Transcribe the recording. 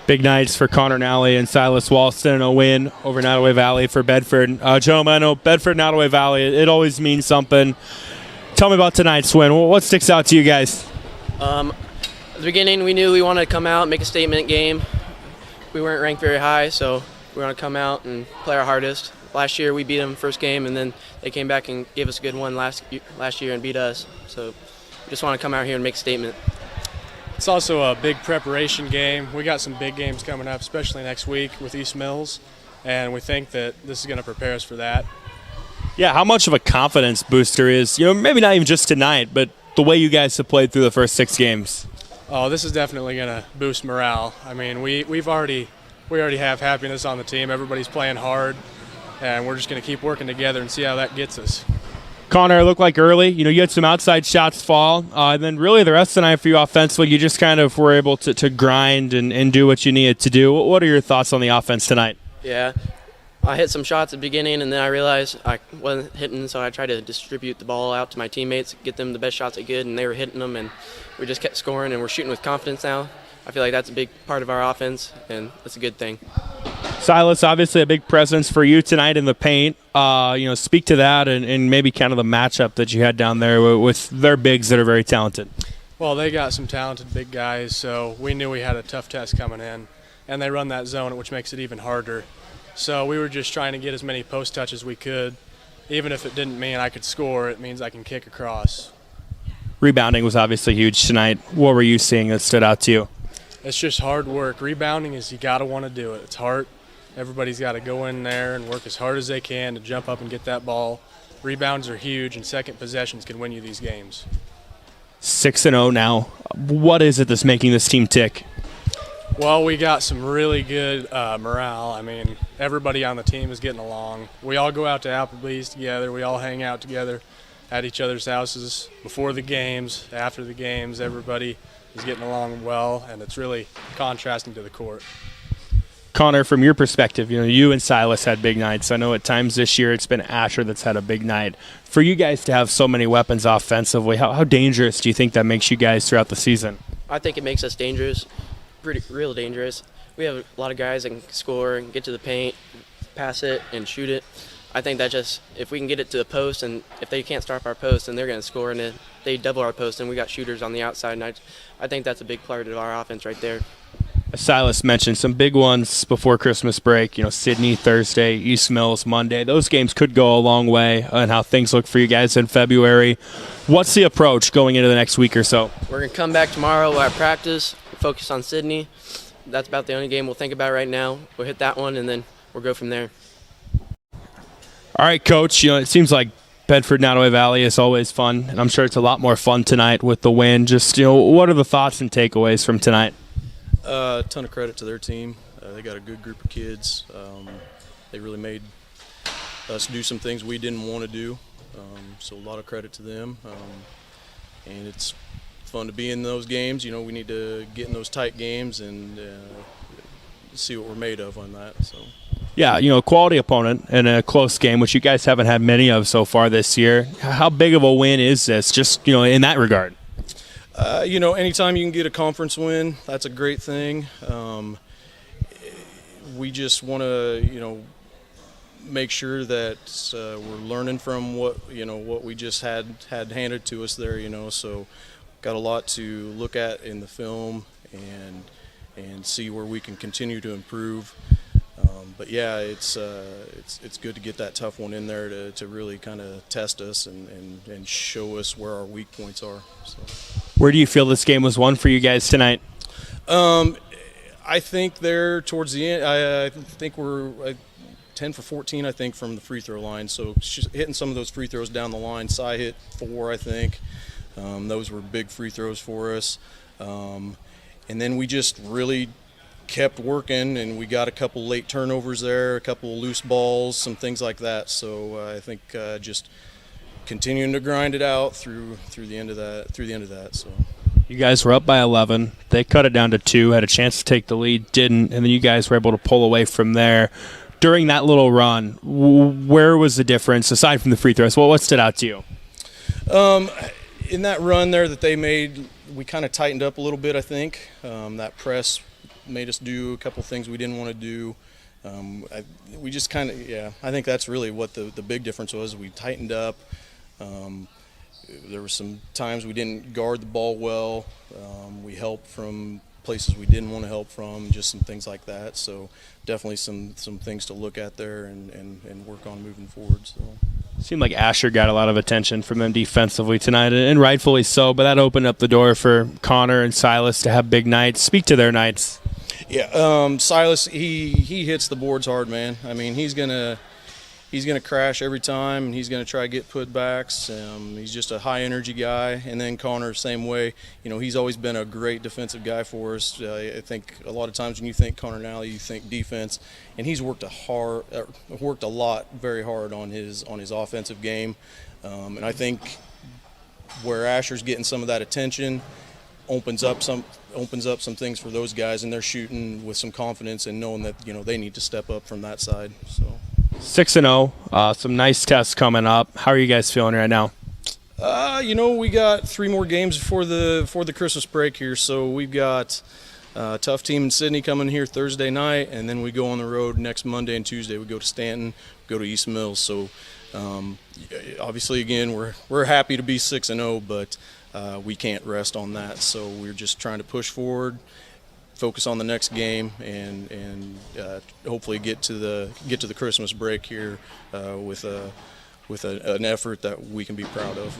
Big nights for Connor Nally and Silas Walston, a win over Nodaway Valley for Bedford. Gentlemen, I know Bedford, Nodaway Valley, it always means something. Tell me about tonight's win. What sticks out to you guys? At the beginning, we knew we wanted to come out and make a statement game. We weren't ranked very high, so we wanted to come out and play our hardest. Last year, we beat them first game, and then they came back and gave us a good one last year and beat us. So we just want to come out here and make a statement. It's also a big preparation game. We got some big games coming up, especially next week with East Mills, and we think that this is going to prepare us for that. Yeah, how much of a confidence booster is, maybe not even just tonight, but the way you guys have played through the first 6 games? Oh, this is definitely going to boost morale. I mean, we already have happiness on the team. Everybody's playing hard, and we're just going to keep working together and see how that gets us. Connor, it looked like early, you had some outside shots fall, and then really the rest of the night for you offensively, you just kind of were able to grind and do what you needed to do. What are your thoughts on the offense tonight? Yeah, I hit some shots at the beginning, and then I realized I wasn't hitting, so I tried to distribute the ball out to my teammates, get them the best shots I could, and they were hitting them, and we just kept scoring, and we're shooting with confidence now. I feel like that's a big part of our offense, and that's a good thing. Silas, obviously a big presence for you tonight in the paint. Speak to that and maybe kind of the matchup that you had down there with their bigs that are very talented. Well, they got some talented big guys, so we knew we had a tough test coming in, and they run that zone, which makes it even harder. So we were just trying to get as many post touches as we could. Even if it didn't mean I could score, it means I can kick across. Rebounding was obviously huge tonight. What were you seeing that stood out to you? It's just hard work. Rebounding is you got to want to do it. It's hard. Everybody's got to go in there and work as hard as they can to jump up and get that ball. Rebounds are huge, and second possessions can win you these games. 6-0 now. What is it that's making this team tick? Well, we got some really good morale. I mean, everybody on the team is getting along. We all go out to Applebee's together. We all hang out together at each other's houses before the games, after the games. Everybody is getting along well, and it's really contrasting to the court. Connor, from your perspective, you and Silas had big nights. I know at times this year it's been Asher that's had a big night. For you guys to have so many weapons offensively, how dangerous do you think that makes you guys throughout the season? I think it makes us dangerous, real dangerous. We have a lot of guys that can score and get to the paint, pass it, and shoot it. I think that just, if we can get it to the post, and if they can't stop our post, then they're going to score, and they double our post, and we got shooters on the outside. And I think that's a big part of our offense right there. Silas mentioned some big ones before Christmas break, Sydney Thursday, East Mills Monday. Those games could go a long way on how things look for you guys in February. What's the approach going into the next week or so? We're going to come back tomorrow, we'll have practice, focus on Sydney. That's about the only game we'll think about right now. We'll hit that one, and then we'll go from there. All right, Coach, it seems like Bedford, Nodaway Valley is always fun, and I'm sure it's a lot more fun tonight with the win. Just, what are the thoughts and takeaways from tonight? A ton of credit to their team. They got a good group of kids. They really made us do some things we didn't want to do, so a lot of credit to them. And it's fun to be in those games. We need to get in those tight games and see what we're made of on that. So. Yeah, quality opponent in a close game, which you guys haven't had many of so far this year. How big of a win is this, just, in that regard? Anytime you can get a conference win, that's a great thing. We just want to, make sure that we're learning from what we just had handed to us there. So got a lot to look at in the film and see where we can continue to improve. But yeah, it's good to get that tough one in there to really kind of test us and show us where our weak points are. So. Where do you feel this game was won for you guys tonight? I think there towards the end, I think we're 10 for 14, I think, from the free throw line. So just hitting some of those free throws down the line. Cy hit 4, I think. Those were big free throws for us. And then we just really kept working, and we got a couple late turnovers there, a couple loose balls, some things like that. So I think just continuing to grind it out through the end of that. So you guys were up by 11. They cut it down to 2, had a chance to take the lead, didn't, and then you guys were able to pull away from there. During that little run, where was the difference aside from the free throws? What stood out to you? In that run there that they made, we kind of tightened up a little bit. I think that press made us do a couple things we didn't want to do. We just kind of, I think that's really what the big difference was. We tightened up. There were some times we didn't guard the ball well. We helped from places we didn't want to help from, just some things like that. So definitely some things to look at there and work on moving forward. So. Seemed like Asher got a lot of attention from them defensively tonight, and rightfully so, but that opened up the door for Connor and Silas to have big nights. Speak to their nights. Yeah, Silas, he hits the boards hard, man. I mean, he's gonna crash every time, and he's gonna try to get putbacks. He's just a high energy guy. And then Connor, same way. You know, he's always been a great defensive guy for us. I think a lot of times when you think Connor Nally, you think defense, and he's worked a lot, very hard on his offensive game. And I think where Asher's getting some of that attention opens up some things for those guys, and they're shooting with some confidence and knowing that, you know, they need to step up from that side. So 6-0, some nice tests coming up. How are you guys feeling right now? You know, we got 3 more games before the Christmas break here, so we've got a tough team in Sydney coming here Thursday night, and then we go on the road next Monday and Tuesday. We go to Stanton, go to East Mills. So obviously, again, we're happy to be 6-0, but we can't rest on that. So we're just trying to push forward, focus on the next game, and hopefully get to the Christmas break here with an effort that we can be proud of.